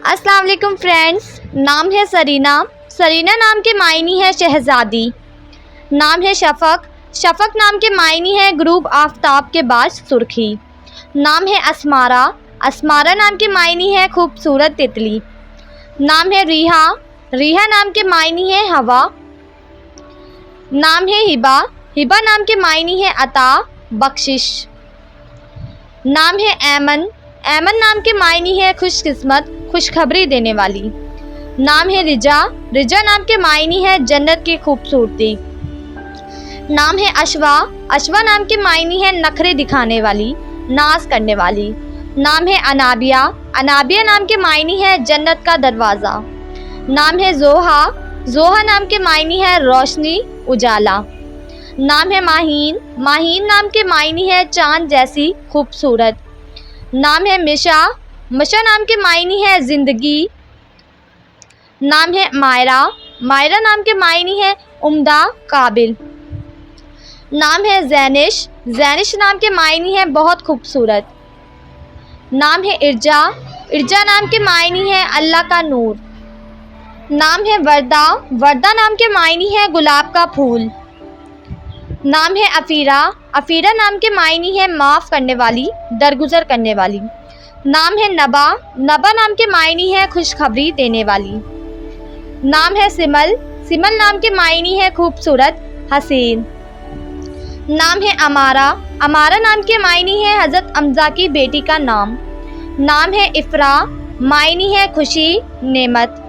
अस्सलाम वालेकुम फ्रेंड्स। नाम है सरीना। सरीना नाम के मायनी है शहज़ादी। नाम है शफ़क़। शफ़क़ नाम के मायनी है गुरूब आफ़ताब के बाद सुर्खी। नाम है अस्मारा। अस्मारा नाम के मायनी है खूबसूरत तितली। नाम है रिहा। रिहा नाम के मायनी है हवा। नाम है हिबा। हिबा नाम के मायनी है अता, बख्शिश। नाम है ऐमन। ऐमन नाम के मायनी है खुशकिस्मत, खुशखबरी देने वाली। नाम है रिजा। रिजा नाम के मायनी है जन्नत की खूबसूरती। नाम है अशवा। अशवा नाम के मायनी है नखरे दिखाने वाली, नाज करने वाली। नाम है अनाबिया। अनाबिया नाम के मायनी है जन्नत का दरवाज़ा। नाम है जोहा। जोहा नाम के मायनी है रोशनी, उजाला। नाम है माहीन। माहीन नाम के मायनी है चांद जैसी खूबसूरत। नाम है मिशा। मिशा नाम के मायनी है ज़िंदगी। नाम है मायरा। मायरा नाम के मायनी है उम्दा, काबिल। नाम है जैनिश। जैनिश नाम के मायनी है बहुत खूबसूरत। नाम है इर्जा। इर्जा नाम के मायनी है अल्लाह का नूर। नाम है वर्दा। वर्दा नाम के मायनी है गुलाब का फूल। नाम है अफ़ीरा। अफ़ीरा नाम के मायनी है माफ़ करने वाली, दरगुजर करने वाली। नाम है नबा। नबा नाम के मायनी है खुशखबरी देने वाली। नाम है सिमल। सिमल नाम के मायनी है खूबसूरत, हसीन। नाम है अमारा। अमारा नाम के मायनी है हज़रत अम्ज़ा की बेटी का नाम। नाम है इफ़रा। मायनी है खुशी, नेमत।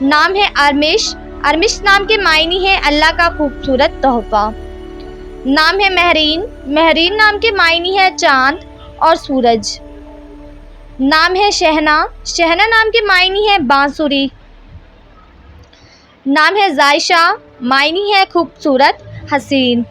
नाम है अरमिश। अरमिश नाम के मायनी है अल्लाह का खूबसूरत तोहफ़ा। नाम है महरीन। महरीन नाम के मायनी है चाँद और सूरज। नाम है शहना। शहना नाम के मायनी है बांसुरी। नाम है जायशा। मायनी है खूबसूरत, हसीन।